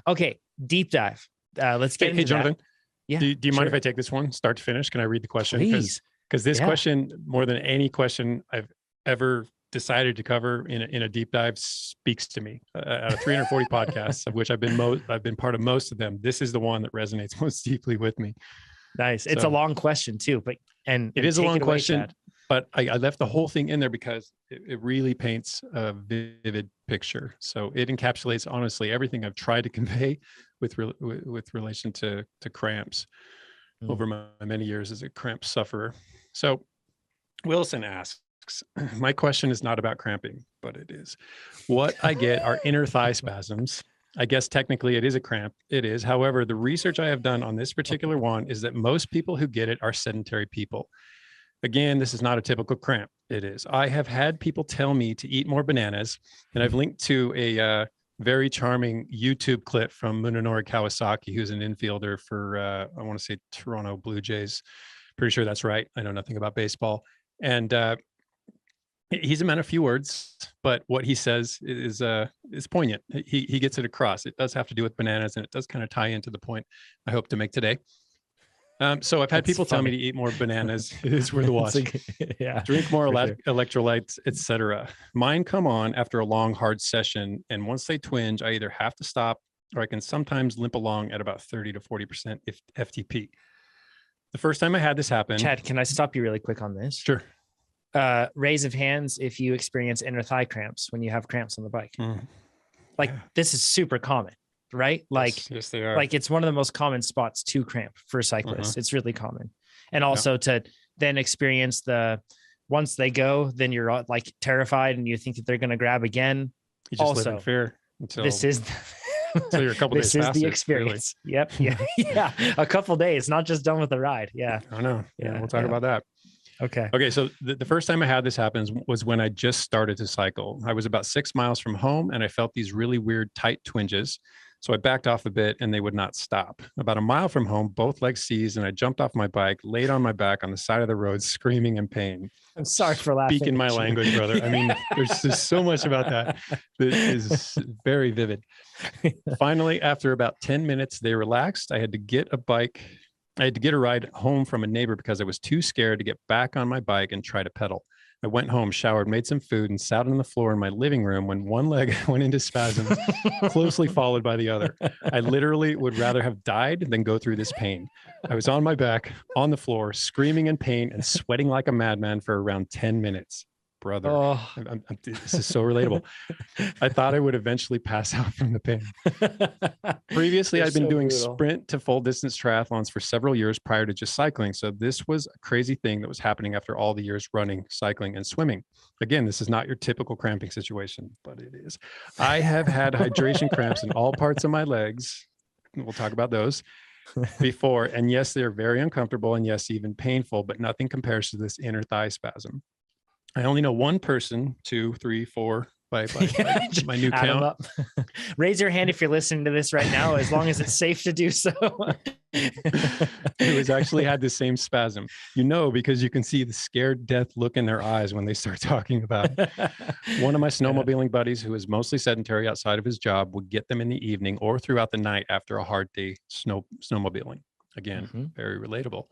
Okay, deep dive. Let's get into Hey, Jonathan. that. Yeah. Do you mind if I take this one start to finish? Can I read the question? Please. Because this Yeah. question, more than any question I've ever decided to cover in a deep dive, speaks to me. Out of 340 podcasts, of which I've been part of most of them, this is the one that resonates most deeply with me. Nice. It's a long question too, but it is a long question, Chad. but I left the whole thing in there because it really paints a vivid picture. So it encapsulates, honestly, everything I've tried to convey with relation to cramps over my many years as a cramp sufferer. So Wilson asks, my question is not about cramping, but it is. What I get are inner thigh spasms. I guess technically it is a cramp. It is. However, the research I have done on this particular one is that most people who get it are sedentary people. Again, this is not a typical cramp. It is. I have had people tell me to eat more bananas, and I've linked to a very charming YouTube clip from Munenori Kawasaki, who's an infielder for, I want to say Toronto Blue Jays. Pretty sure that's right. I know nothing about baseball. And he's a man of few words, but what he says is poignant. He gets it across. It does have to do with bananas, and it does kind of tie into the point I hope to make today. So I've had people tell me to eat more bananas. It is worth a watch. Drink more electrolytes, etc. Mine come on after a long, hard session, and once they twinge, I either have to stop or I can sometimes limp along at about 30 to 40% FTP. The first time I had this happen, Chad, can I stop you really quick on this? Sure. Raise of hands if you experience inner thigh cramps when you have cramps on the bike. This is super common, right? Like, yes, they are. Like it's one of the most common spots to cramp for cyclists. It's really common. And also to then experience once they go, then you're like terrified and you think that they're going to grab again. You just live in fear until you're a couple days This is the experience. Really. Yep. Yeah. A couple days, not just done with the ride. Yeah. I know. Yeah. We'll talk about that. Okay. So the first time I had this happen was when I just started to cycle. I was about 6 miles from home and I felt these really weird tight twinges. So I backed off a bit and they would not stop. About a mile from home, both legs seized and I jumped off my bike, laid on my back on the side of the road, screaming in pain. I'm sorry for laughing. Speaking my language, brother. I mean, there's just so much about that is very vivid. Finally, after about 10 minutes, they relaxed. I had to get a ride home from a neighbor because I was too scared to get back on my bike and try to pedal. I went home, showered, made some food, and sat on the floor in my living room when one leg went into spasms, closely followed by the other. I literally would rather have died than go through this pain. I was on my back, on the floor, screaming in pain and sweating like a madman for around 10 minutes. Brother, this is so relatable. I thought I would eventually pass out from the pain. Previously, I'd been doing sprint to full distance triathlons for several years prior to just cycling. So this was a crazy thing that was happening after all the years running, cycling, and swimming. Again, this is not your typical cramping situation, but it is. I have had hydration cramps in all parts of my legs. We'll talk about those before. And yes, they're very uncomfortable and yes, even painful, but nothing compares to this inner thigh spasm. I only know one person, 2, 3, 4, by my new count. Up. Raise your hand if you're listening to this right now, as long as it's safe to do so. Who has actually had the same spasm. Because you can see the scared death look in their eyes when they start talking about it. One of my snowmobiling buddies, who is mostly sedentary outside of his job, would get them in the evening or throughout the night after a hard day snowmobiling. Again, very relatable.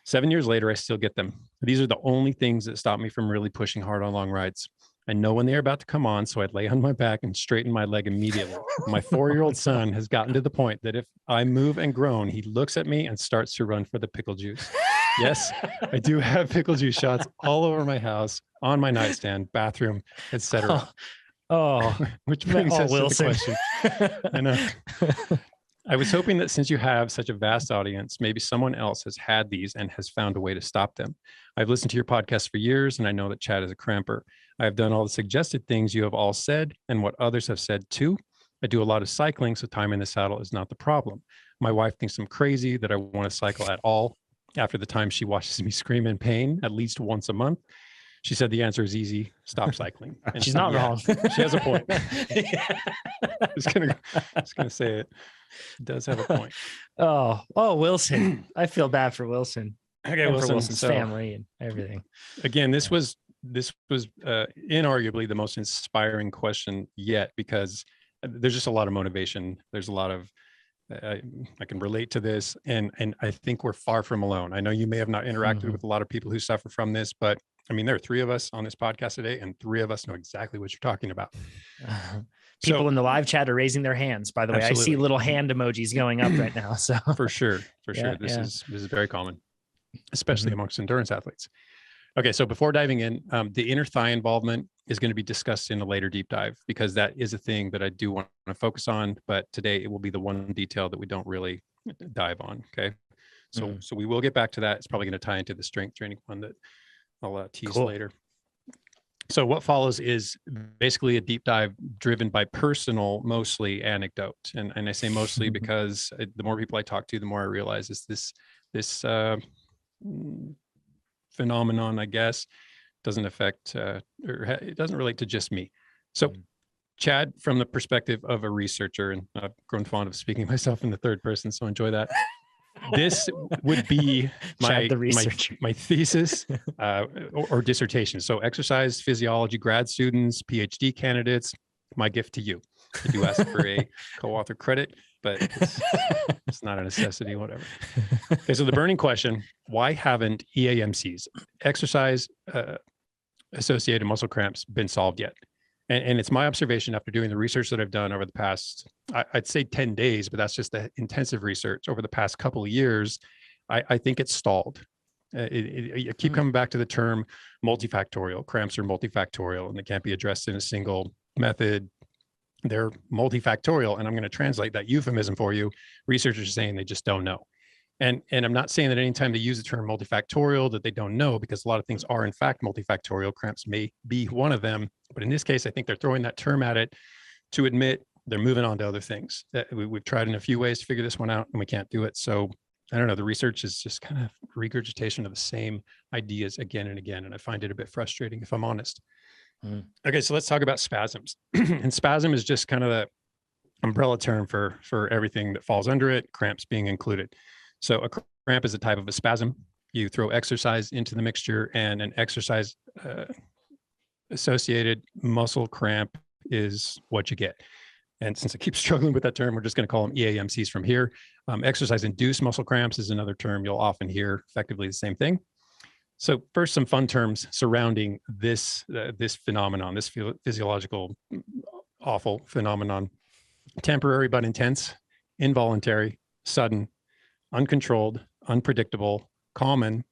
7 years later, I still get them. These are the only things that stop me from really pushing hard on long rides. I know when they're about to come on, so I'd lay on my back and straighten my leg immediately. My 4-year-old son has gotten to the point that if I move and groan, he looks at me and starts to run for the pickle juice. Yes, I do have pickle juice shots all over my house, on my nightstand, bathroom, etc. Which brings us Wilson. to the question. I know. I was hoping that since you have such a vast audience, maybe someone else has had these and has found a way to stop them. I've listened to your podcast for years, and I know that Chad is a cramper. I've done all the suggested things you have all said and what others have said too. I do a lot of cycling, so time in the saddle is not the problem. My wife thinks I'm crazy that I want to cycle at all. After the time she watches me scream in pain at least once a month, she said the answer is easy: stop cycling. And she's not wrong. She has a point. Just gonna say it. She does have a point. Oh, Wilson. I feel bad for Wilson. Okay, and for Wilson's family and everything. Again, this was inarguably the most inspiring question yet, because there's just a lot of motivation. There's a lot of, I can relate to this, and I think we're far from alone. I know you may have not interacted with a lot of people who suffer from this, but I mean, there are 3 of us on this podcast today, and 3 of us know exactly what you're talking about. People in the live chat are raising their hands, by the way. Absolutely. I see little hand emojis going up right now. So for sure. This is very common, especially amongst endurance athletes. Okay, so before diving in, the inner thigh involvement is going to be discussed in a later deep dive, because that is a thing that I do want to focus on. But today it will be the one detail that we don't really dive on. Okay, so we will get back to that. It's probably going to tie into the strength training one that I'll tease later. So what follows is basically a deep dive driven by personal, mostly anecdote. And I say mostly because the more people I talk to, the more I realize is this phenomenon, I guess, doesn't affect or it doesn't relate to just me. So Chad, from the perspective of a researcher, and I've grown fond of speaking myself in the third person, so enjoy that. This would be my thesis or dissertation. So exercise physiology grad students, PhD candidates, my gift to you. I do ask for a co-author credit, but it's not a necessity, whatever. Okay, so the burning question, why haven't EAMCs, exercise associated muscle cramps, been solved yet? And it's my observation after doing the research that I've done over the past, I'd say 10 days, but that's just the intensive research over the past couple of years. I think it's stalled. I keep coming back to the term multifactorial. Cramps are multifactorial, and they can't be addressed in a single method. They're multifactorial, and I'm going to translate that euphemism for you. Researchers are saying they just don't know. And I'm not saying that anytime they use the term multifactorial that they don't know, because a lot of things are in fact multifactorial. Cramps may be one of them, but in this case, I think they're throwing that term at it to admit they're moving on to other things. We've tried in a few ways to figure this one out, and we can't do it. So I don't know. The research is just kind of regurgitation of the same ideas again and again, and I find it a bit frustrating, if I'm honest. Okay, so let's talk about spasms. And spasm is just kind of the umbrella term for everything that falls under it, cramps being included. So a cramp is a type of a spasm. You throw exercise into the mixture, and an exercise associated muscle cramp is what you get. And since I keep struggling with that term, we're just going to call them EAMCs from here. Exercise-induced muscle cramps is another term you'll often hear, effectively the same thing. So first, some fun terms surrounding this phenomenon, this physiological awful phenomenon: temporary but intense, involuntary, sudden, uncontrolled, unpredictable, common,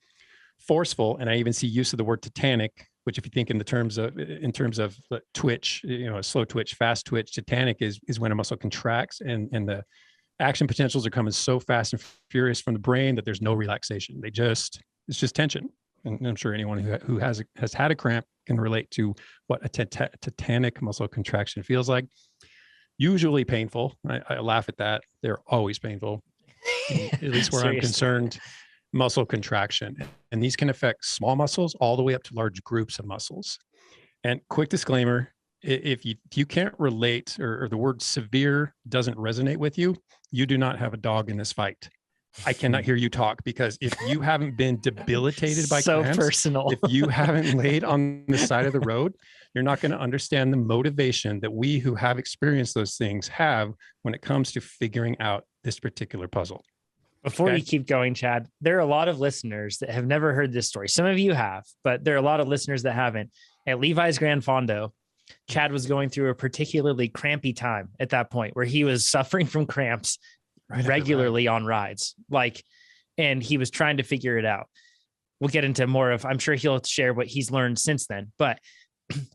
forceful, and I even see use of the word tetanic, which, if you think in terms of twitch, a slow twitch, fast twitch, tetanic is when a muscle contracts and the action potentials are coming so fast and furious from the brain that there's no relaxation. It's just tension. And I'm sure anyone who has had a cramp can relate to what a tetanic muscle contraction feels like. Usually painful. I laugh at that. They're always painful. At least where I'm concerned, muscle contraction. And these can affect small muscles all the way up to large groups of muscles. And quick disclaimer, if you can't relate, or the word severe doesn't resonate with you, you do not have a dog in this fight. I cannot hear you talk, because if you haven't been debilitated by cramps, personal. if you haven't laid on the side of the road, you're not going to understand the motivation that we who have experienced those things have when it comes to figuring out this particular puzzle. Before you keep going, Chad, there are a lot of listeners that have never heard this story. Some of you have, but there are a lot of listeners that haven't. At Levi's Grand Fondo, Chad was going through a particularly crampy time at that point, where he was suffering from cramps regularly on rides, and he was trying to figure it out. We'll get into more of, I'm sure he'll share what he's learned since then, but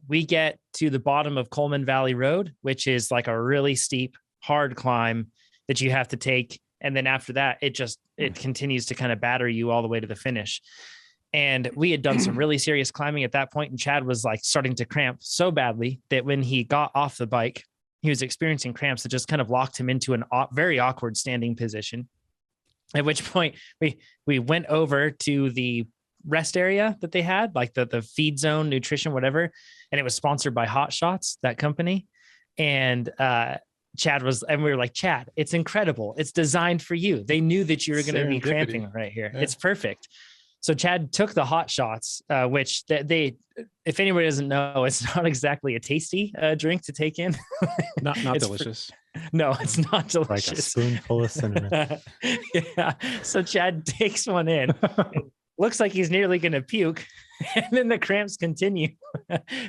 we get to the bottom of Coleman Valley Road, which is like a really steep, hard climb that you have to take. And then after that, it continues to kind of batter you all the way to the finish. And we had done some really serious climbing at that point, and Chad was starting to cramp so badly that when he got off the bike, he was experiencing cramps that just kind of locked him into an very awkward standing position. At which point we went over to the rest area that they had, like the feed zone, nutrition, whatever. And it was sponsored by Hot Shots, that company. And we were like, Chad, it's incredible. It's designed for you. They knew that you were going to be cramping right here. Yeah. It's perfect. So Chad took the hot shots, which they, if anybody doesn't know, it's not exactly a tasty drink to take in. Not delicious. No, it's not delicious. Like a spoonful of cinnamon. Yeah. So Chad takes one in. Looks like he's nearly going to puke. And then the cramps continue.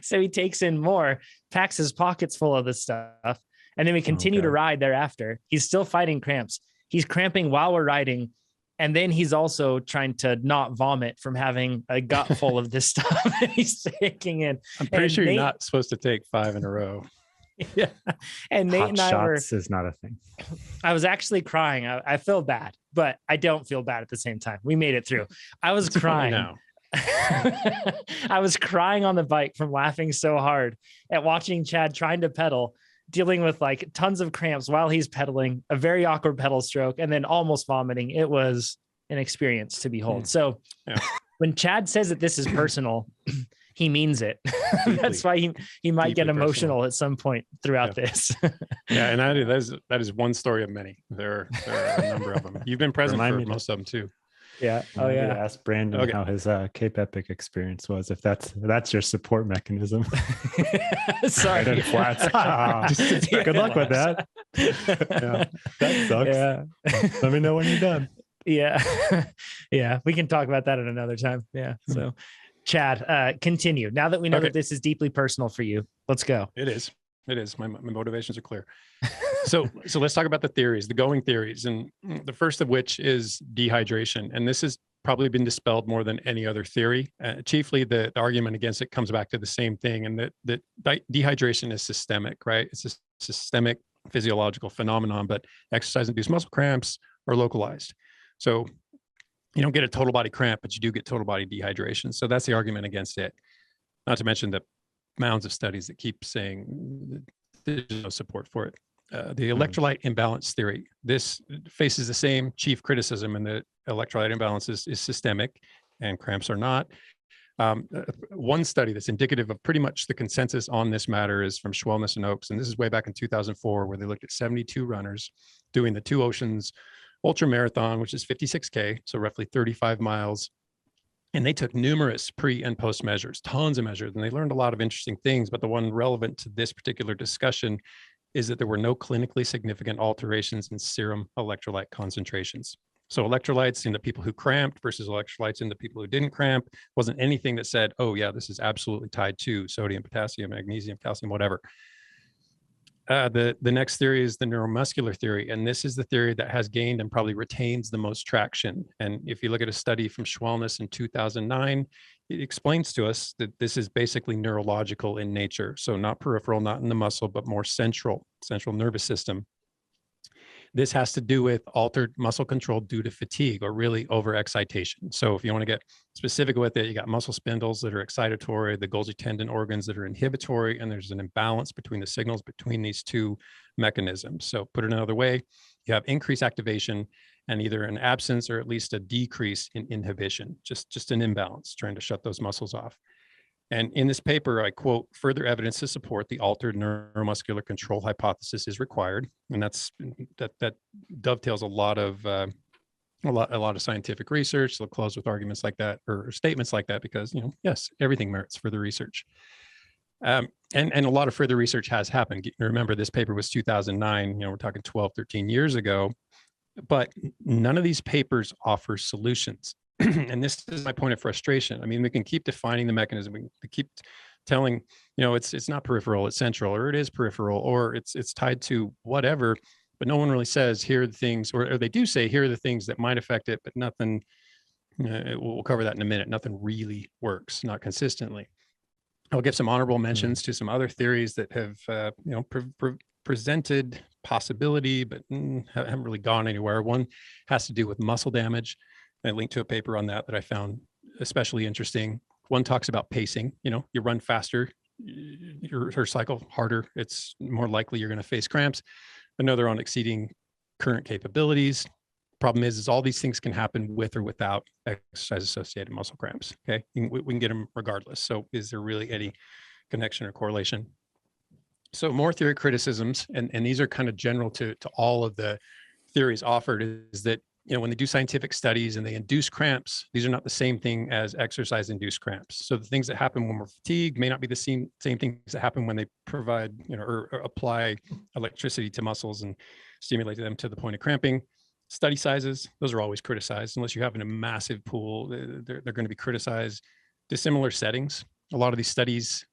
So he takes in more, packs his pockets full of the stuff. And then we continue to ride thereafter. He's still fighting cramps. He's cramping while we're riding. And then he's also trying to not vomit from having a gut full of this stuff that he's taking in. I'm pretty sure you're not supposed to take 5 in a row. Yeah. And Nate and I were, is not a thing. I was actually crying. I feel bad, but I don't feel bad at the same time. We made it through. I was crying. I was crying on the bike from laughing so hard at watching Chad trying to pedal, dealing with like tons of cramps while he's pedaling, a very awkward pedal stroke, and then almost vomiting. It was an experience to behold. So when Chad says that this is personal, he means it. That's why he might get emotional at some point throughout this. Yeah, and that is one story of many. There are a number of them. You've been present for most of them too. Yeah. Oh yeah. Ask Brandon how his Cape Epic experience was. If that's your support mechanism. Sorry. Right flats. Good luck with that. Yeah, that sucks. Yeah. Let me know when you're done. Yeah. Yeah. We can talk about that at another time. Yeah. So Chad, continue. Now that we know that this is deeply personal for you, let's go. It is. My motivations are clear. So let's talk about the theories, the going theories. And the first of which is dehydration. And this has probably been dispelled more than any other theory. Chiefly the argument against it comes back to the same thing. And that dehydration is systemic, right? It's a systemic physiological phenomenon, but exercise-induced muscle cramps are localized. So you don't get a total body cramp, but you do get total body dehydration. So that's the argument against it. Not to mention the mounds of studies that keep saying there's no support for it. The electrolyte imbalance theory. This faces the same chief criticism, and the electrolyte imbalance is systemic and cramps are not. One study that's indicative of pretty much the consensus on this matter is from Schwellness and Oakes. And this is way back in 2004, where they looked at 72 runners doing the Two Oceans Ultra Marathon, which is 56K, so roughly 35 miles. And they took numerous pre and post measures, tons of measures, and they learned a lot of interesting things. But the one relevant to this particular discussion is that there were no clinically significant alterations in serum electrolyte concentrations. So electrolytes in the people who cramped versus electrolytes in the people who didn't cramp wasn't anything that said, oh yeah, this is absolutely tied to sodium, potassium, magnesium, calcium, whatever. The next theory is the neuromuscular theory. And this is the theory that has gained and probably retains the most traction. And if you look at a study from Schwellness in 2009, it explains to us that this is basically neurological in nature. So not peripheral, not in the muscle, but more central nervous system. This has to do with altered muscle control due to fatigue or really overexcitation. So if you want to get specific with it, you got muscle spindles that are excitatory, the Golgi tendon organs that are inhibitory, and there's an imbalance between the signals between these two mechanisms. So put it another way, you have increased activation and either an absence or at least a decrease in inhibition, just an imbalance, trying to shut those muscles off. And in this paper, I quote, further evidence to support the altered neuromuscular control hypothesis is required. And that dovetails a lot of scientific research. They'll close with arguments like that or statements like that because, yes, everything merits further research. And a lot of further research has happened. Remember, this paper was 2009, we're talking 12, 13 years ago, but none of these papers offer solutions. And this is my point of frustration. I mean, we can keep defining the mechanism. We keep telling, it's not peripheral, it's central, or it is peripheral, or it's tied to whatever, but no one really says, here are the things, or they do say, here are the things that might affect it, but nothing, we'll cover that in a minute. Nothing really works, not consistently. I'll give some honorable mentions to some other theories that have, presented possibility, but haven't really gone anywhere. One has to do with muscle damage. I linked to a paper on that I found especially interesting. One talks about pacing. You run faster, your cycle harder, it's more likely you're going to face cramps. Another on exceeding current capabilities. Problem is all these things can happen with or without exercise-associated muscle cramps. Okay, we can get them regardless. So is there really any connection or correlation? So more theory criticisms, and these are kind of general to all of the theories offered, is that when they do scientific studies and they induce cramps, these are not the same thing as exercise-induced cramps. So the things that happen when we're fatigued may not be the same things that happen when they provide, or apply electricity to muscles and stimulate them to the point of cramping. Study sizes, those are always criticized. Unless you have a massive pool, they're going to be criticized. Dissimilar settings. A lot of these studies,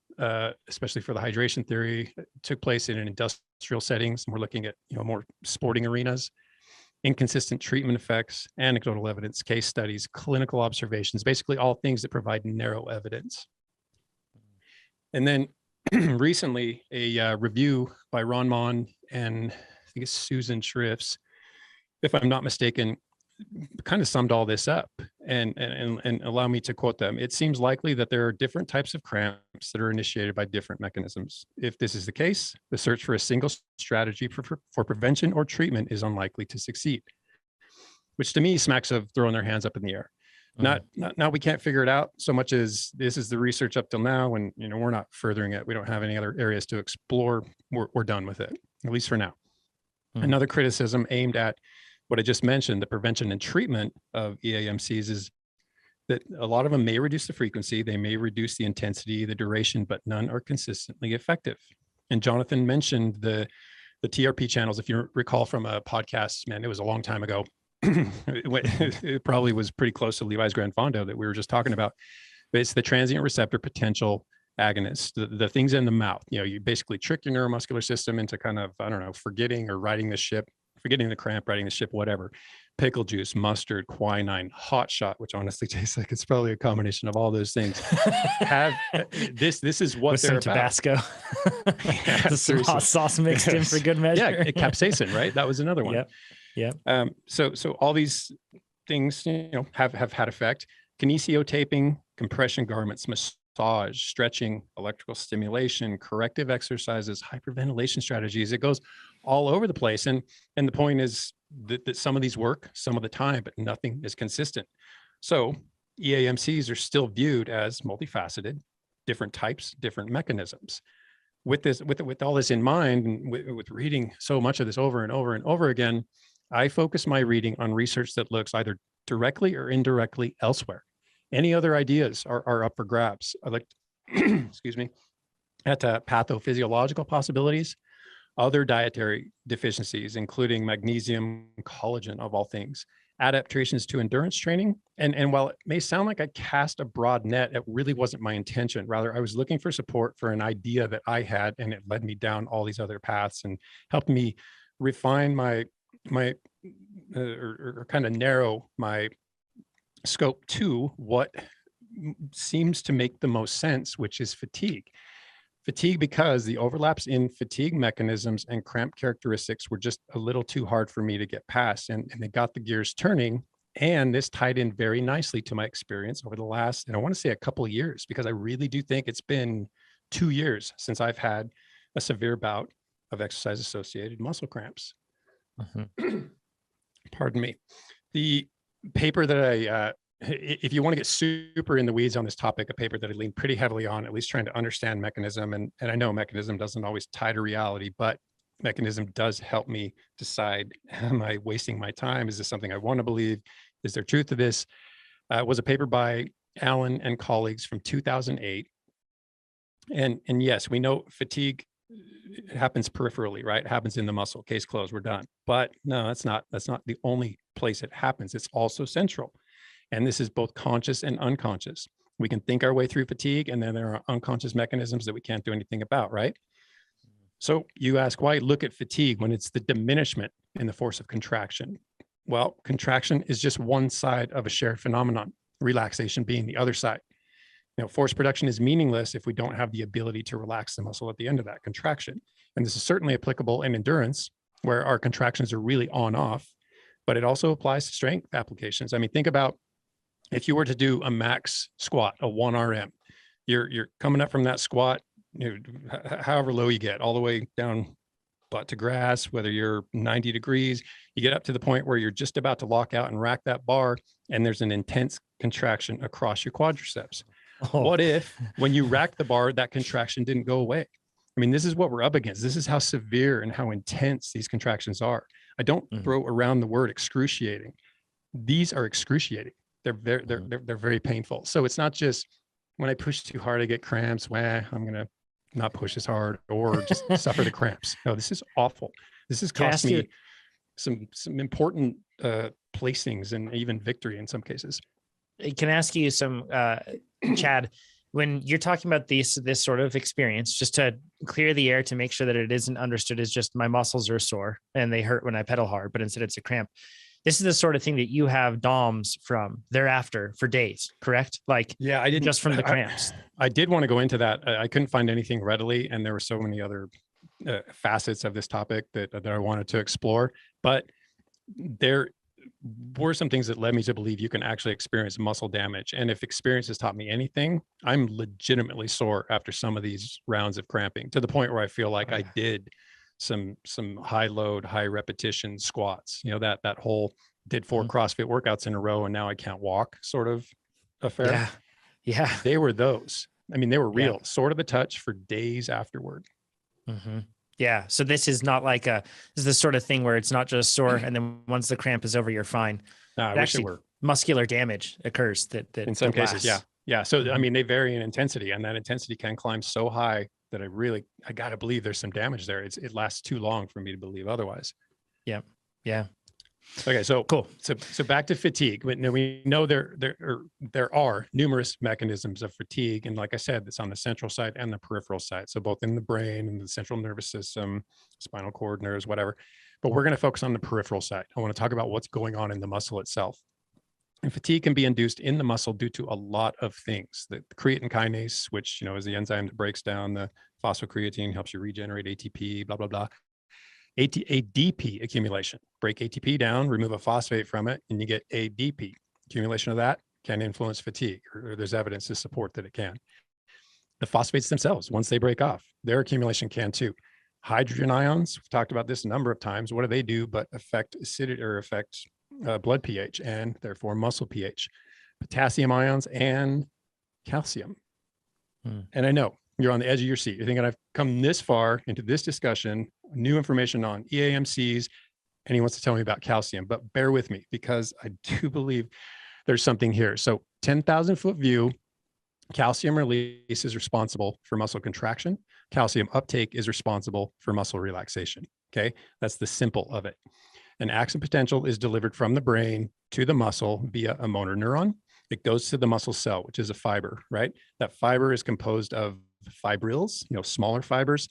especially for the hydration theory, took place in an industrial settings. And we're looking at more sporting arenas. Inconsistent treatment effects, anecdotal evidence, case studies, clinical observations, basically all things that provide narrow evidence. And then recently, a review by Ron Mon and I think it's Susan Schrifts, if I'm not mistaken, kind of summed all this up and allow me to quote them. It seems likely that there are different types of cramps that are initiated by different mechanisms. If this is the case, the search for a single strategy for prevention or treatment is unlikely to succeed, which to me smacks of throwing their hands up in the air. Not we can't figure it out so much as this is the research up till now, and we're not furthering it. We don't have any other areas to explore. We're done with it, at least for now. Another criticism aimed at what I just mentioned, the prevention and treatment of EAMCs, is that a lot of them may reduce the frequency, they may reduce the intensity, the duration, but none are consistently effective. And Jonathan mentioned the TRP channels. If you recall from a podcast, man, it was a long time ago. It probably was pretty close to Levi's Grand Fondo that we were just talking about. But it's the transient receptor potential agonists, the things in the mouth. You basically trick your neuromuscular system into kind of, forgetting or riding the ship, forgetting the cramp, riding the ship, whatever. Pickle juice, mustard, quinine, hot shot, which honestly tastes like it's probably a combination of all those things. This is what with they're some about. Tabasco, some hot sauce mixed in for good measure. Yeah, capsaicin, right? That was another one. Yep. So all these things, have had effect. Kinesiotaping, compression garments, massage, stretching, electrical stimulation, corrective exercises, hyperventilation strategies. It goes all over the place. And the point is that some of these work some of the time, but nothing is consistent. So EAMCs are still viewed as multifaceted, different types, different mechanisms. With all this in mind, and with reading so much of this over and over and over again, I focus my reading on research that looks either directly or indirectly elsewhere. Any other ideas are up for grabs. I like, excuse me, at pathophysiological possibilities, other dietary deficiencies, including magnesium, collagen, of all things, adaptations to endurance training. And while it may sound like I cast a broad net, it really wasn't my intention. Rather, I was looking for support for an idea that I had, and it led me down all these other paths and helped me refine my or kind of narrow my scope to what seems to make the most sense, which is fatigue. Fatigue, because the overlaps in fatigue mechanisms and cramp characteristics were just a little too hard for me to get past, and they got the gears turning. And this tied in very nicely to my experience over the last, and I want to say a couple of years, because I really do think it's been 2 years since I've had a severe bout of exercise-associated muscle cramps. Pardon me. The paper that I, if you want to get super in the weeds on this topic, a paper that I lean pretty heavily on, at least trying to understand mechanism. And I know mechanism doesn't always tie to reality, but mechanism does help me decide, am I wasting my time? Is this something I want to believe? Is there truth to this? Was a paper by Allen and colleagues from 2008. And yes, we know fatigue happens peripherally, right? It happens in the muscle. Case closed, we're done. But no, that's not the only place it happens. It's also central. And this is both conscious and unconscious. We can think our way through fatigue, and then there are unconscious mechanisms that we can't do anything about, right? So you ask, why look at fatigue when it's the diminishment in the force of contraction? Well, contraction is just one side of a shared phenomenon, relaxation being the other side. Force production is meaningless if we don't have the ability to relax the muscle at the end of that contraction. And this is certainly applicable in endurance, where our contractions are really on off, but it also applies to strength applications. I mean, think about if you were to do a max squat, a 1 RM, you're coming up from that squat, however low you get, all the way down butt to grass, whether you're 90 degrees, you get up to the point where you're just about to lock out and rack that bar, and there's an intense contraction across your quadriceps. What if when you rack the bar, that contraction didn't go away? I mean, this is what we're up against. This is how severe and how intense these contractions are. I don't throw around the word excruciating. these are excruciating. They're very painful. So it's not just when I push too hard, I get cramps. I'm going to not push as hard or just suffer the cramps. No, this is awful. This has cost me some important placings and even victory in some cases. Can I ask you some, Chad, when you're talking about this sort of experience, just to clear the air to make sure that it isn't understood as just my muscles are sore and they hurt when I pedal hard, but instead it's a cramp. This is the sort of thing that you have DOMs from thereafter for days, correct? Like, yeah, I didn't just from the cramps. I did want to go into that. I couldn't find anything readily, and there were so many other facets of this topic that I wanted to explore. But there were some things that led me to believe you can actually experience muscle damage. And if experience has taught me anything, I'm legitimately sore after some of these rounds of cramping, to the point where I feel like I did some high load, high repetition squats, that whole did 4 CrossFit workouts in a row and now I can't walk sort of affair. Yeah. They were those. I mean, they were real, sort of a touch for days afterward. Mm-hmm. Yeah. So this is not like this is the sort of thing where it's not just sore and then once the cramp is over, you're fine. I wish it were. Muscular damage occurs that in some cases. lasts. Yeah. So, I mean, they vary in intensity, and that intensity can climb so high that I got to believe there's some damage there. It lasts too long for me to believe otherwise. Yeah. Okay. So cool. So back to fatigue. We know there are numerous mechanisms of fatigue. And like I said, it's on the central side and the peripheral side. So both in the brain and the central nervous system, spinal cord, nerves, whatever. But we're going to focus on the peripheral side. I want to talk about what's going on in the muscle itself. And fatigue can be induced in the muscle due to a lot of things. The creatine kinase, which is the enzyme that breaks down the phosphocreatine, helps you regenerate ATP, blah, blah, blah. ADP accumulation. Break ATP down, remove a phosphate from it, and you get ADP. Accumulation of that can influence fatigue, or there's evidence to support that it can. The phosphates themselves, once they break off, their accumulation can too. Hydrogen ions, we've talked about this a number of times. What do they do but affect acidity or affect blood pH and therefore muscle pH? Potassium ions and calcium. And I know you're on the edge of your seat. You're thinking, I've come this far into this discussion, new information on EAMCs, and he wants to tell me about calcium, but bear with me because I do believe there's something here. So 10,000 foot view, calcium release is responsible for muscle contraction. Calcium uptake is responsible for muscle relaxation. Okay. That's the simple of it. An action potential is delivered from the brain to the muscle via a motor neuron. It goes to the muscle cell, which is a fiber, right? That fiber is composed of fibrils, smaller fibers.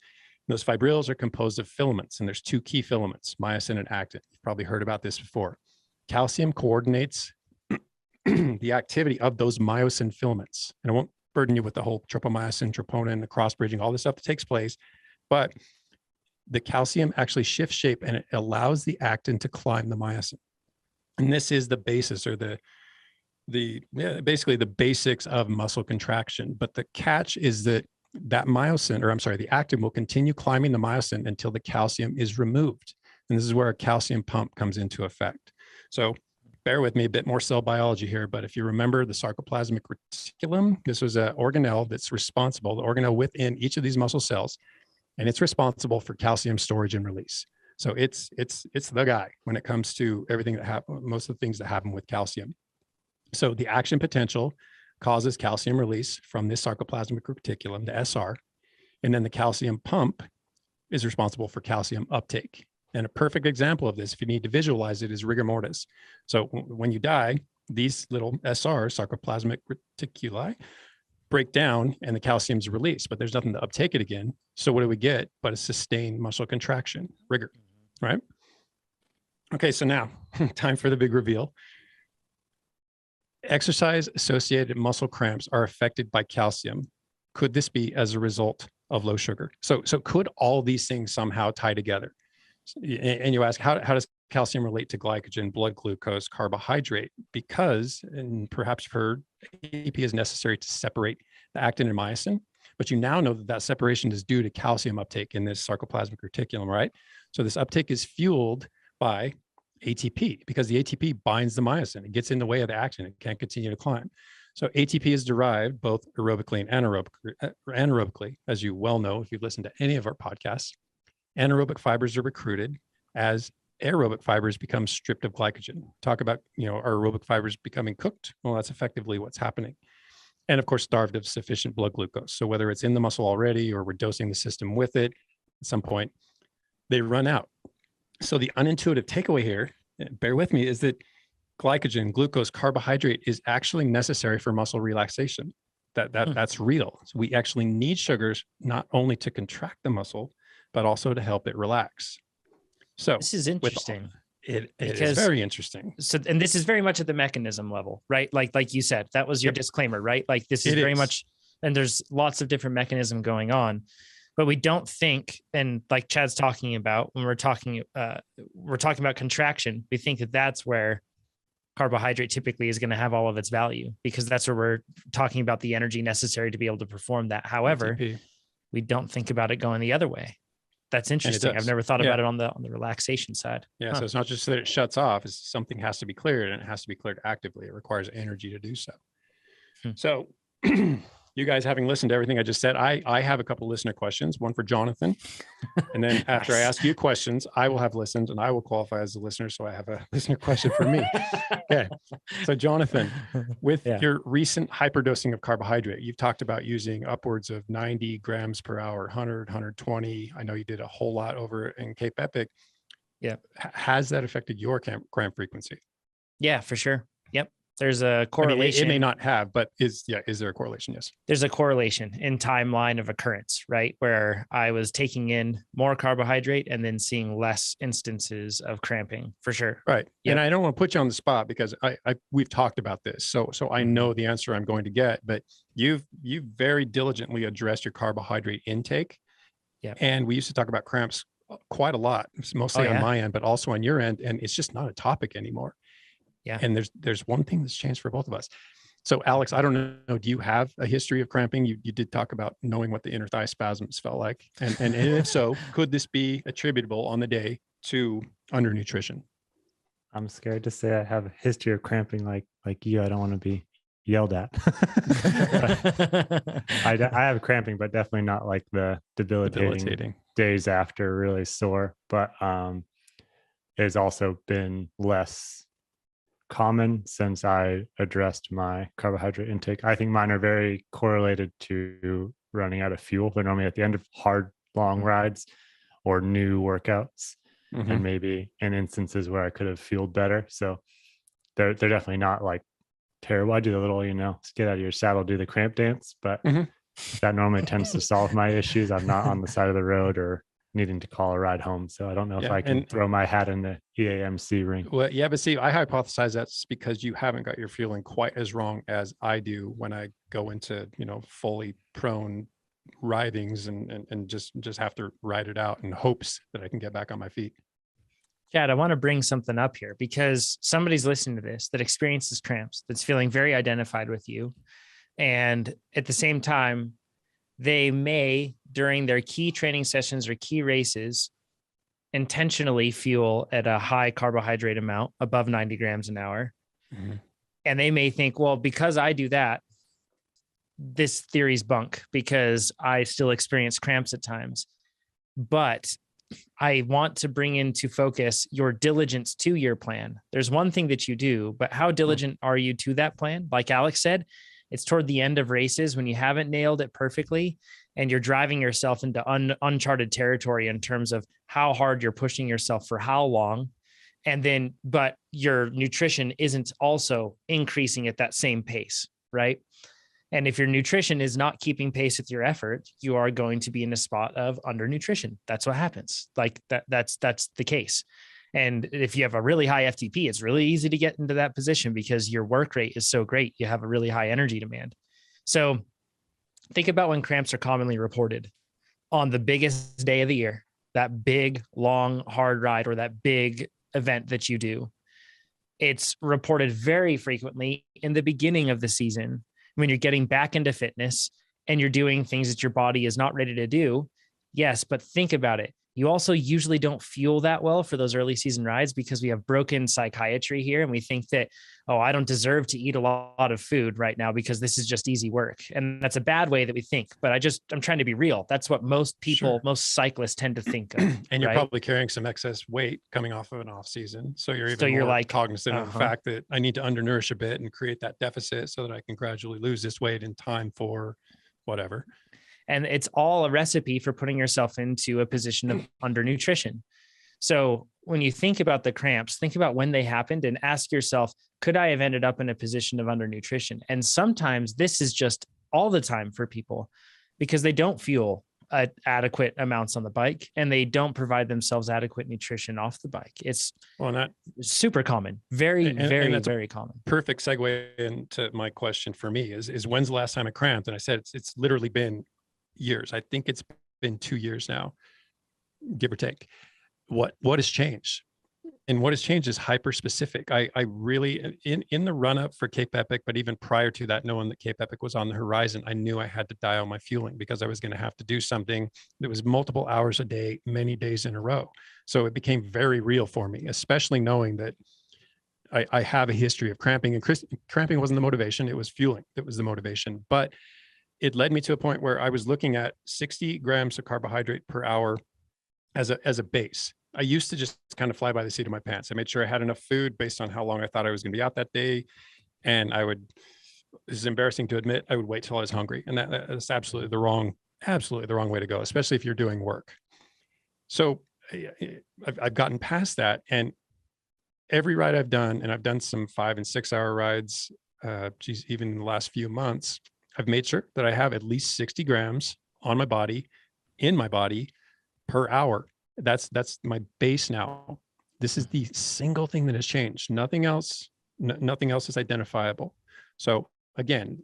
Those fibrils are composed of filaments, and there's 2 key filaments, myosin and actin. You've probably heard about this before. Calcium coordinates the activity of those myosin filaments. And I won't burden you with the whole tropomyosin, troponin, the cross bridging, all this stuff that takes place, but the calcium actually shifts shape and it allows the actin to climb the myosin. And this is the basis, or basically the basics of muscle contraction. But the catch is that the actin will continue climbing the myosin until the calcium is removed. And this is where a calcium pump comes into effect. So bear with me, a bit more cell biology here, but if you remember the sarcoplasmic reticulum, this was an organelle that's responsible, the organelle within each of these muscle cells, and it's responsible for calcium storage and release. So it's the guy when it comes to everything that happens, most of the things that happen with calcium. So the action potential causes calcium release from this sarcoplasmic reticulum, the SR, and then the calcium pump is responsible for calcium uptake. And a perfect example of this, if you need to visualize it, is rigor mortis. So when you die, these little SR, sarcoplasmic reticuli, break down and the calcium is released, but there's nothing to uptake it again. So what do we get but a sustained muscle contraction, rigor, right? Okay, so now time for the big reveal. Exercise-associated muscle cramps are affected by calcium. Could this be as a result of low sugar? So could all these things somehow tie together? And you ask, how does calcium relate to glycogen, blood glucose, carbohydrate? Because, and perhaps you've heard, ATP is necessary to separate the actin and myosin, but you now know that separation is due to calcium uptake in this sarcoplasmic reticulum, right? So this uptake is fueled by ATP because the ATP binds the myosin. It gets in the way of the actin. It can't continue to climb. So ATP is derived both aerobically and anaerobically, as you well know if you've listened to any of our podcasts. Anaerobic fibers are recruited as aerobic fibers become stripped of glycogen. Talk about, our aerobic fibers becoming cooked. Well, that's effectively what's happening. And of course, starved of sufficient blood glucose. So whether it's in the muscle already or we're dosing the system with it, at some point, they run out. So the unintuitive takeaway here, bear with me, is that glycogen, glucose, carbohydrate is actually necessary for muscle relaxation. That's real. So we actually need sugars not only to contract the muscle, but also to help it relax. So this is interesting. It is very interesting. So, and this is very much at the mechanism level, right? Like you said, that was your disclaimer, right? Like this is very much, and there's lots of different mechanism going on, but we don't think, and like Chad's talking about, when we're talking about contraction, we think that that's where carbohydrate typically is going to have all of its value, because that's where we're talking about the energy necessary to be able to perform that. However, we don't think about it going the other way. That's interesting. I've never thought about it on the relaxation side. Yeah. So it's not just that it shuts off, it's something has to be cleared, and it has to be cleared actively. It requires energy to do so. So you guys, having listened to everything I just said, I have a couple listener questions, one for Jonathan. And then after I ask you questions, I will have listened and I will qualify as a listener. So I have a listener question for me. Okay. So Jonathan, with your recent hyperdosing of carbohydrate, you've talked about using upwards of 90 grams per hour, 100, 120. I know you did a whole lot over in Cape Epic. Yeah. Has that affected your cramp frequency? Yeah, for sure. Yep. There's a correlation. I mean, it may not have, but is there a correlation? Yes. There's a correlation in timeline of occurrence, right? Where I was taking in more carbohydrate and then seeing less instances of cramping, for sure. Right. Yep. And I don't want to put you on the spot because we've talked about this. So I know the answer I'm going to get, but you've very diligently addressed your carbohydrate intake. Yeah. And we used to talk about cramps quite a lot, mostly on my end, but also on your end. And it's just not a topic anymore. Yeah. And there's one thing that's changed for both of us. So Alex, I don't know, do you have a history of cramping? You did talk about knowing what the inner thigh spasms felt like. And if so, could this be attributable on the day to undernutrition? I'm scared to say I have a history of cramping like you. I don't want to be yelled at. I have cramping, but definitely not like the debilitating days after, really sore. But it's also been less common since I addressed my carbohydrate intake. I think mine are very correlated to running out of fuel. They're normally at the end of hard, long rides or new workouts, and maybe in instances where I could have fueled better. So they're definitely not like terrible. I do the little, get out of your saddle, do the cramp dance, but that normally tends to solve my issues. I'm not on the side of the road or needing to call a ride home. So I don't know if I can throw my hat in the EAMC ring. Well, yeah, but see, I hypothesize that's because you haven't got your fueling quite as wrong as I do when I go into, fully prone ridings and just have to ride it out in hopes that I can get back on my feet. Chad, I want to bring something up here because somebody's listening to this that experiences cramps, that's feeling very identified with you. And at the same time, they may, during their key training sessions or key races, intentionally fuel at a high carbohydrate amount above 90 grams an hour. And they may think, well, because I do that, this theory's bunk because I still experience cramps at times. But I want to bring into focus your diligence to your plan. There's one thing that you do, but how diligent are you to that plan? Like Alex said, it's toward the end of races when you haven't nailed it perfectly and you're driving yourself into uncharted territory in terms of how hard you're pushing yourself for how long. And then, but your nutrition isn't also increasing at that same pace, right? And if your nutrition is not keeping pace with your effort, you are going to be in a spot of undernutrition. That's what happens. Like that's the case. And if you have a really high FTP, it's really easy to get into that position because your work rate is so great. You have a really high energy demand. So think about when cramps are commonly reported on the biggest day of the year, that big, long, hard ride, or that big event that you do. It's reported very frequently in the beginning of the season when you're getting back into fitness and you're doing things that your body is not ready to do. Yes, but think about it. You also usually don't fuel that well for those early season rides because we have broken psychiatry here. And we think that, oh, I don't deserve to eat a lot of food right now because this is just easy work. And that's a bad way that we think. But I'm trying to be real. That's what most people, most cyclists tend to think of. And you're probably carrying some excess weight coming off of an off season. So you're even more like cognizant of the fact that I need to undernourish a bit and create that deficit so that I can gradually lose this weight in time for whatever. And it's all a recipe for putting yourself into a position of undernutrition. So when you think about the cramps, think about when they happened and ask yourself, could I have ended up in a position of undernutrition? And sometimes this is just all the time for people because they don't fuel adequate amounts on the bike and they don't provide themselves adequate nutrition off the bike. It's super common, very common. Perfect segue into my question for me is when's the last time I cramped? And I said, it's literally been years. I think it's been 2 years now, give or take. What has changed? And what has changed is hyper specific. I really, in the run up for Cape Epic, but even prior to that, knowing that Cape Epic was on the horizon, I knew I had to dial my fueling because I was going to have to do something that was multiple hours a day, many days in a row. So it became very real for me, especially knowing that I have a history of cramping, and cramping wasn't the motivation. It was fueling that was the motivation. But it led me to a point where I was looking at 60 grams of carbohydrate per hour as a base. I used to just kind of fly by the seat of my pants. I made sure I had enough food based on how long I thought I was going to be out that day. And this is embarrassing to admit, I would wait till I was hungry. And that's absolutely the wrong way to go, especially if you're doing work. So I've gotten past that, and every ride I've done, and I've done some 5 and 6 hour rides, even in the last few months, I've made sure that I have at least 60 grams on my body, in my body per hour. That's my base now. This is the single thing that has changed. Nothing else is identifiable. So again,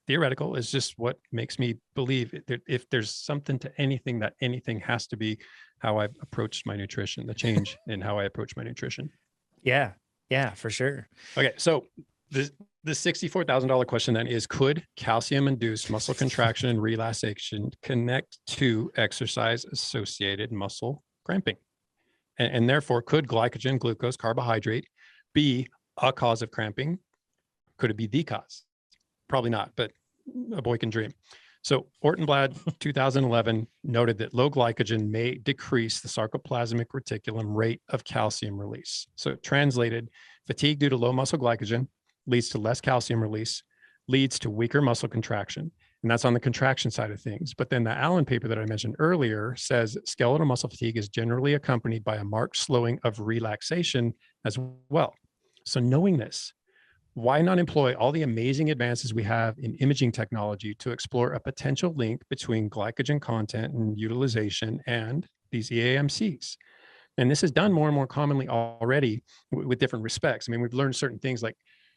theoretical is just what makes me believe that if there's something to anything, that anything has to be how I've approached my nutrition, the change in how I approach my nutrition. Yeah, for sure. Okay. So the $64,000 question then is, could calcium-induced muscle contraction and relaxation connect to exercise-associated muscle cramping? And therefore, could glycogen, glucose, carbohydrate be a cause of cramping? Could it be the cause? Probably not, but a boy can dream. So Ortenblad, 2011, noted that low glycogen may decrease the sarcoplasmic reticulum rate of calcium release. So translated, fatigue due to low muscle glycogen leads to less calcium release, leads to weaker muscle contraction. And that's on the contraction side of things. But then the Allen paper that I mentioned earlier says skeletal muscle fatigue is generally accompanied by a marked slowing of relaxation as well. So knowing this, why not employ all the amazing advances we have in imaging technology to explore a potential link between glycogen content and utilization and these EAMCs? And this is done more and more commonly already with different respects. I mean, we've learned certain things, like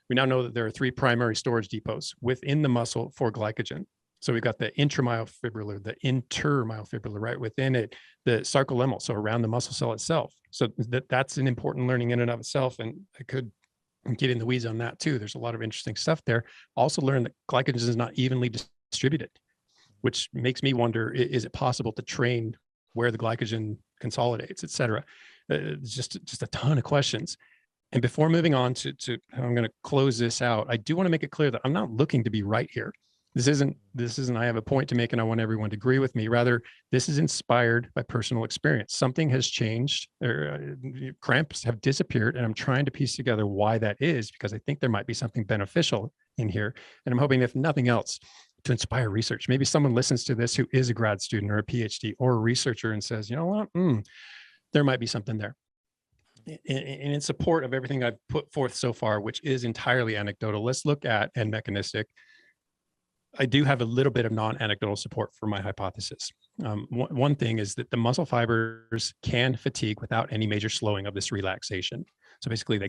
we now know that there are 3 primary storage depots within the muscle for glycogen. So we've got the intramyofibrillar, the intermyofibrillar, right within it, the sarcolemmal, so around the muscle cell itself. So that's an important learning in and of itself. And I could get in the weeds on that too. There's a lot of interesting stuff there. Also learned that glycogen is not evenly distributed, which makes me wonder, is it possible to train where the glycogen consolidates, et cetera? Just a ton of questions. And before moving on to how I'm going to close this out, I do want to make it clear that I'm not looking to be right here. This isn't, I have a point to make and I want everyone to agree with me. Rather, this is inspired by personal experience. Something has changed, or cramps have disappeared, and I'm trying to piece together why that is, because I think there might be something beneficial in here. And I'm hoping, if nothing else, to inspire research. Maybe someone listens to this who is a grad student or a PhD or a researcher and says, you know what, there might be something there. And in support of everything I've put forth so far, which is entirely anecdotal, let's look at and mechanistic. I do have a little bit of non-anecdotal support for my hypothesis. One thing is that the muscle fibers can fatigue without any major slowing of this relaxation. So basically they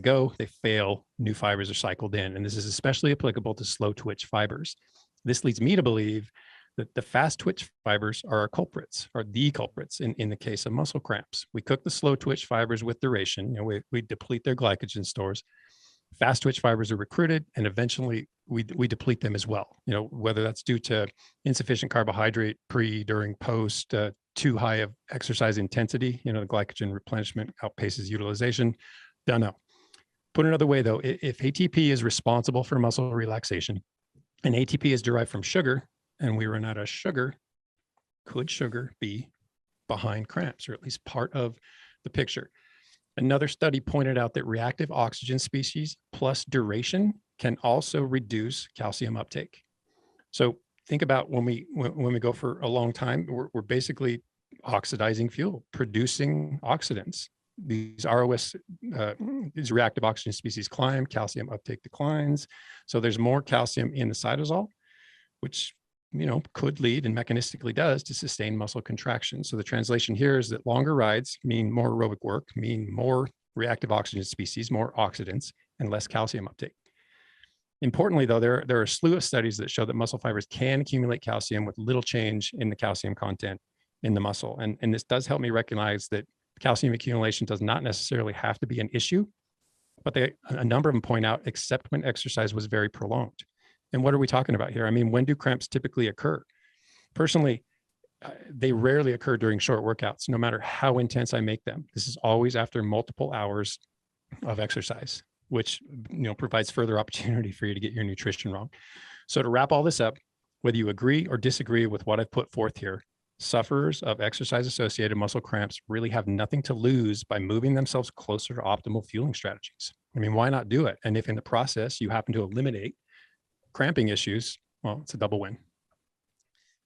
fail, new fibers are cycled in, and this is especially applicable to slow twitch fibers. This leads me to believe that the fast twitch fibers are the culprits in the case of muscle cramps. We cook the slow twitch fibers with duration, we deplete their glycogen stores. Fast twitch fibers are recruited, and eventually we deplete them as well. Whether that's due to insufficient carbohydrate pre, during, post, too high of exercise intensity. The glycogen replenishment outpaces utilization. Don't know. Put another way though, if ATP is responsible for muscle relaxation and ATP is derived from sugar and we run out of sugar, could sugar be behind cramps, or at least part of the picture? Another study pointed out that reactive oxygen species plus duration can also reduce calcium uptake. So think about when we go for a long time, we're basically oxidizing fuel, producing oxidants. These ROS, these reactive oxygen species climb, calcium uptake declines. So there's more calcium in the cytosol, which could lead, and mechanistically does, to sustain muscle contraction. So the translation here is that longer rides mean more aerobic work, mean more reactive oxygen species, more oxidants, and less calcium uptake. Importantly, though, there are a slew of studies that show that muscle fibers can accumulate calcium with little change in the calcium content in the muscle. And this does help me recognize that calcium accumulation does not necessarily have to be an issue, but a number of them point out, except when exercise was very prolonged. And what are we talking about here? I mean, when do cramps typically occur? Personally, they rarely occur during short workouts, no matter how intense I make them. This is always after multiple hours of exercise, which provides further opportunity for you to get your nutrition wrong. So to wrap all this up, whether you agree or disagree with what I've put forth here, sufferers of exercise-associated muscle cramps really have nothing to lose by moving themselves closer to optimal fueling strategies. I mean, why not do it? And if in the process you happen to eliminate cramping issues, well, it's a double win.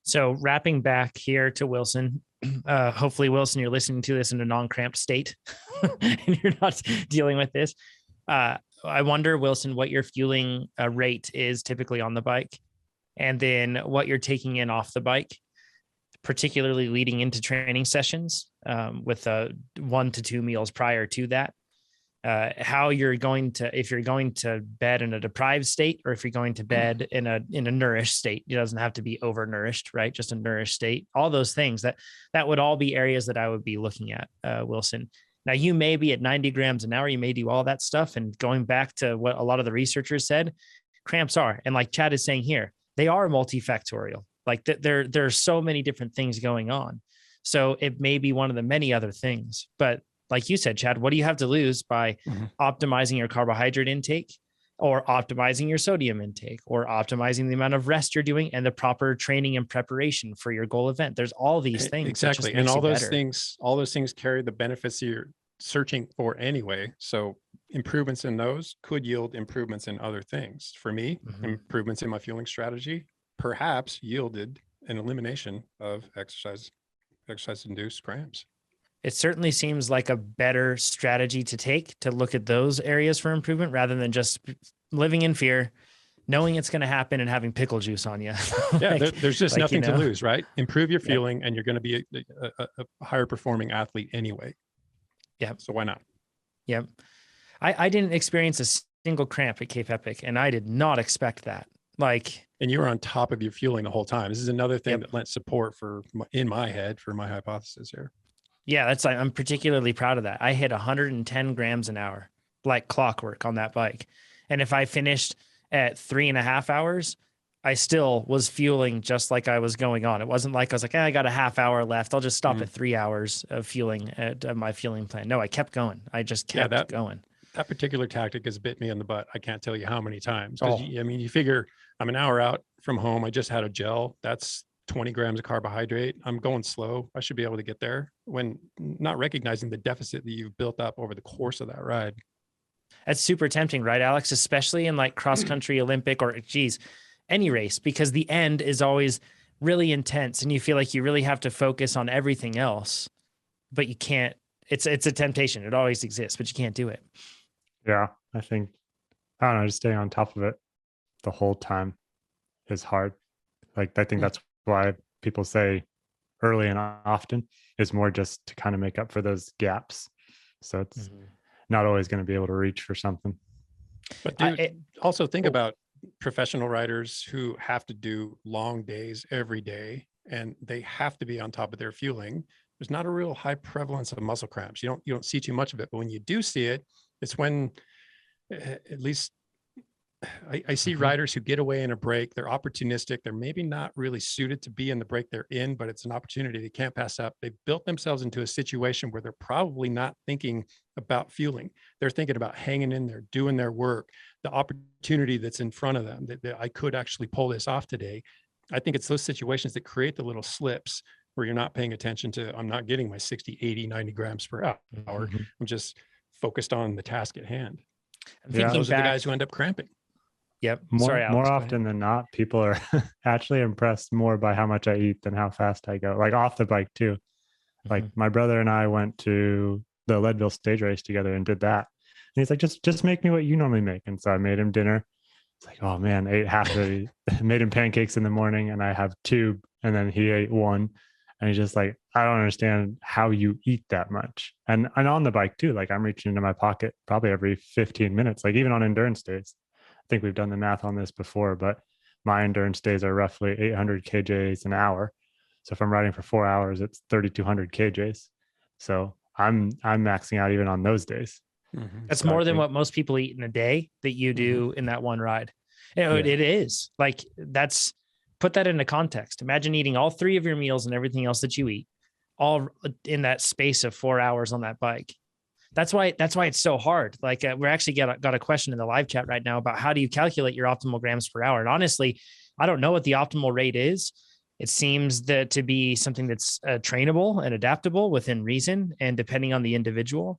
So wrapping back here to Wilson, hopefully, Wilson, you're listening to this in a non-cramped state and you're not dealing with this. I wonder, Wilson, what your fueling rate is typically on the bike, and then what you're taking in off the bike, particularly leading into training sessions with 1 to 2 meals prior to that. How you're going to, if you're going to bed in a deprived state, or if you're going to bed in a nourished state. It doesn't have to be overnourished, right? Just a nourished state. All those things that would all be areas that I would be looking at, Wilson. Now, you may be at 90 grams an hour. You may do all that stuff. And going back to what a lot of the researchers said, cramps are, and like Chad is saying here, they are multifactorial. Like there are so many different things going on. So it may be one of the many other things, but like you said, Chad, what do you have to lose by optimizing your carbohydrate intake, or optimizing your sodium intake, or optimizing the amount of rest you're doing and the proper training and preparation for your goal event? There's all these things. Exactly. And all those things carry the benefits you're searching for anyway. So improvements in those could yield improvements in other things. For me, improvements in my fueling strategy perhaps yielded an elimination of exercise-induced cramps. It certainly seems like a better strategy to take, to look at those areas for improvement rather than just living in fear, knowing it's going to happen and having pickle juice on you. Yeah, there's just nothing to lose, right? Improve your fueling and you're going to be a higher performing athlete anyway. Yeah. So why not? Yep. I didn't experience a single cramp at Cape Epic, and I did not expect that. And you were on top of your fueling the whole time. This is another thing that lent support in my head for my hypothesis here. Yeah, I'm particularly proud of that. I hit 110 grams an hour, like clockwork on that bike. And if I finished at 3.5 hours, I still was fueling just like I was going on. It wasn't like I was like, I got a half hour left. I'll just stop at 3 hours of fueling at my fueling plan. No, I kept going. I just kept going. That particular tactic has bit me in the butt. I can't tell you how many times. You figure I'm an hour out from home. I just had a gel. That's 20 grams of carbohydrate. I'm going slow. I should be able to get there, when not recognizing the deficit that you've built up over the course of that ride. That's super tempting, right, Alex? Especially in like cross country, Olympic, or any race, because the end is always really intense and you feel like you really have to focus on everything else, but you can't. It's a temptation. It always exists, but you can't do it. Yeah. I don't know, just staying on top of it the whole time is hard. I think that's why people say early and often is more just to kind of make up for those gaps. So it's not always going to be able to reach for something. But also think about professional riders who have to do long days every day, and they have to be on top of their fueling. There's not a real high prevalence of muscle cramps. You don't see too much of it, but when you do see it, it's when, at least I see Mhm. riders who get away in a break. They're opportunistic. They're maybe not really suited to be in the break they're in, but it's an opportunity they can't pass up. They've built themselves into a situation where they're probably not thinking about fueling. They're thinking about hanging in there, doing their work, the opportunity that's in front of them, that I could actually pull this off today. I think it's those situations that create the little slips where you're not paying attention to, I'm not getting my 60, 80, 90 grams per hour. Mhm. I'm just focused on the task at hand. I'm Yeah. thinking Those are the back. guys who end up cramping. Yep. More Sorry, Alex. Go ahead. often than not, people are actually impressed more by how much I eat than how fast I go. Like off the bike too. Like Mhm. my brother and I went to the Leadville stage race together and did that. And he's like, just make me what you normally make. And so I made him dinner. It's like, oh man, ate half of it. Made him pancakes in the morning and I have two, and then he ate one. And he's just like, I don't understand how you eat that much. And on the bike too, like I'm reaching into my pocket probably every 15 minutes, like even on endurance days. I think we've done the math on this before, but my endurance days are roughly 800 kJs an hour. So if I'm riding for 4 hours, it's 3,200 kJs. So I'm maxing out even on those days. That's So I more than think, what most people eat in a day that you do in that one ride. You know, yeah, it is like that's put that into context. Imagine eating all three of your meals and everything else that you eat all in that space of 4 hours on that bike. That's why it's so hard. Like we're actually got a question in the live chat right now about how do you calculate your optimal grams per hour? And honestly, I don't know what the optimal rate is. It seems that to be something that's trainable and adaptable within reason and depending on the individual.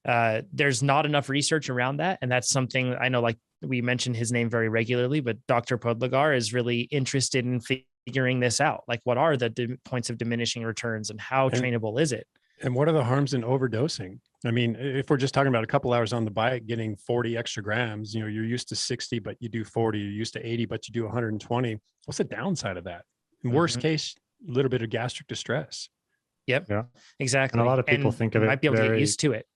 There's not enough research around that. And that's something I know, like we mentioned his name very regularly, but Dr. Podlegar is really interested in figuring this out. Like what are the points of diminishing returns and how trainable is it? And what are the harms in overdosing? I mean, if we're just talking about a couple hours on the bike, getting 40 extra grams, you know, you're used to 60, but you do 40, you're used to 80, but you do 120. What's the downside of that? In worst case, a little bit of gastric distress. Yep. yeah. Exactly. And a lot of people and think you of might it be able to get very, used to it.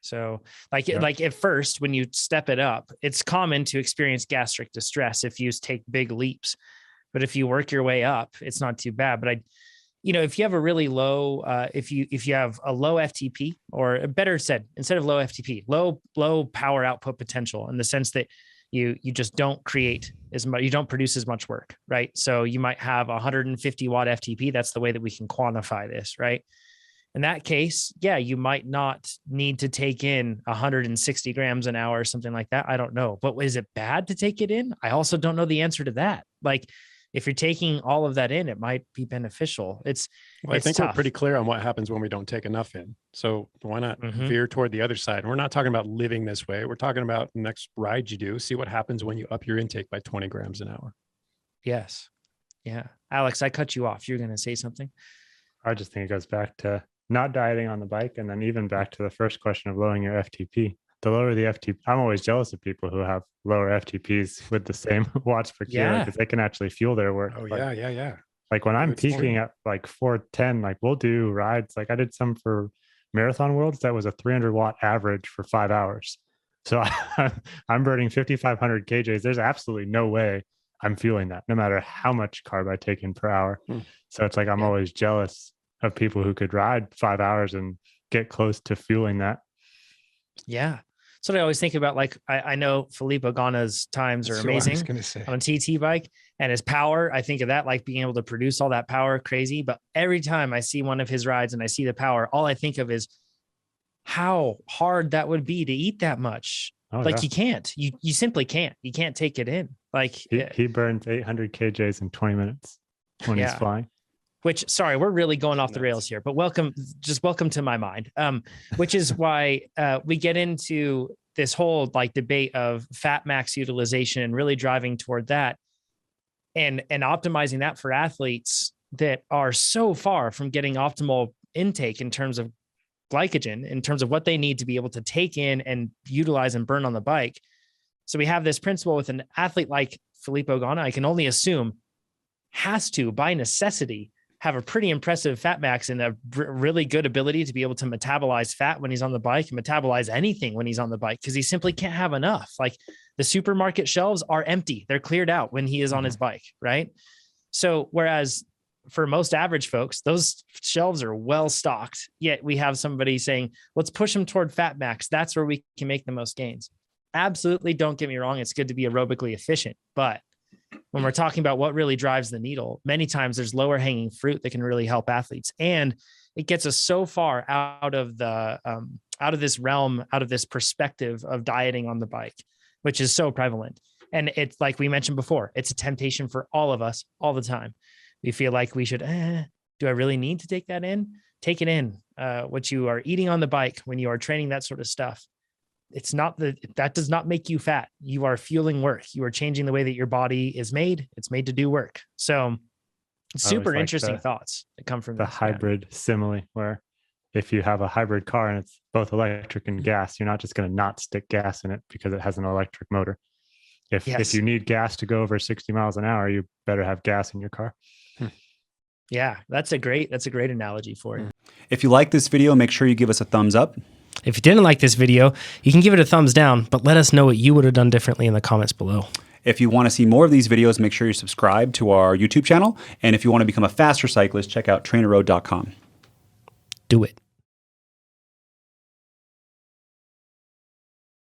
So like, yeah. like at first, when you step it up, it's common to experience gastric distress if you take big leaps. But if you work your way up, it's not too bad. But if you have a really low, if you have a low FTP, or better said, instead of low FTP, low power output potential, in the sense that you just don't create as much, you don't produce as much work, right? So you might have 150 watt FTP. That's the way that we can quantify this, right? In that case, yeah, you might not need to take in 160 grams an hour or something like that. I don't know. But is it bad to take it in? I also don't know the answer to that. Like if you're taking all of that in, it might be beneficial. Well, I think tough. we're pretty clear on what happens when we don't take enough in. So why not veer toward the other side? We're not talking about living this way. We're talking about the next ride you do. See what happens when you up your intake by 20 grams an hour. Yes. Yeah. Alex, I cut you off. You're going to say something. I just think it goes back to not dieting on the bike, and then even back to the first question of lowering your FTP. The lower the FTP, I'm always jealous of people who have lower FTPs with the same watts per kilo, because they can actually fuel their work. Oh, like, yeah. Like when I'm peaking at like 410, like we'll do rides. Like I did some for Marathon Worlds that was a 300 watt average for 5 hours. So I'm burning 5,500 kJs. There's absolutely no way I'm fueling that, no matter how much carb I take in per hour. So it's like I'm always jealous of people who could ride 5 hours and get close to fueling that. Yeah. So I always think about, like, I know Filippo Ganna's times are amazing on a TT bike, and his power. I think of that, like being able to produce all that power, crazy. But every time I see one of his rides and I see the power, all I think of is how hard that would be to eat that much. You can't, you simply can't, you can't take it in. Like he burns 800 kJs in 20 minutes when he's flying. Which, sorry, we're really going off the rails here, but welcome to my mind. Which is why we get into this whole like debate of fat max utilization and really driving toward that and optimizing that for athletes that are so far from getting optimal intake in terms of glycogen, in terms of what they need to be able to take in and utilize and burn on the bike. So we have this principle with an athlete like Filippo Ganna, I can only assume, has to, by necessity, have a pretty impressive fat max and a really good ability to be able to metabolize fat when he's on the bike and metabolize anything when he's on the bike, because he simply can't have enough. Like the supermarket shelves are empty. They're cleared out when he is on his bike, right? So whereas for most average folks, those shelves are well stocked, yet we have somebody saying, let's push him toward fat max. That's where we can make the most gains. absolutely, don't get me wrong, it's good to be aerobically efficient, but when we're talking about what really drives the needle, many times there's lower hanging fruit that can really help athletes. And it gets us so far out of this realm, out of this perspective of dieting on the bike, which is so prevalent. And it's like we mentioned before, it's a temptation for all of us all the time. We feel like we should, do I really need to take that in? Take it in. What you are eating on the bike when you are training, that sort of stuff. That does not make you fat. You are fueling work. You are changing the way that your body is made. It's made to do work. So super interesting thoughts that come from the hybrid simile, where if you have a hybrid car and it's both electric and gas, you're not just going to not stick gas in it because it has an electric motor. If you need gas to go over 60 miles an hour, you better have gas in your car. Yeah, that's a great analogy for it. If you like this video, make sure you give us a thumbs up. If you didn't like this video, you can give it a thumbs down, but let us know what you would have done differently in the comments below. If you want to see more of these videos, make sure you subscribe to our YouTube channel. And if you want to become a faster cyclist, check out TrainerRoad.com. Do it.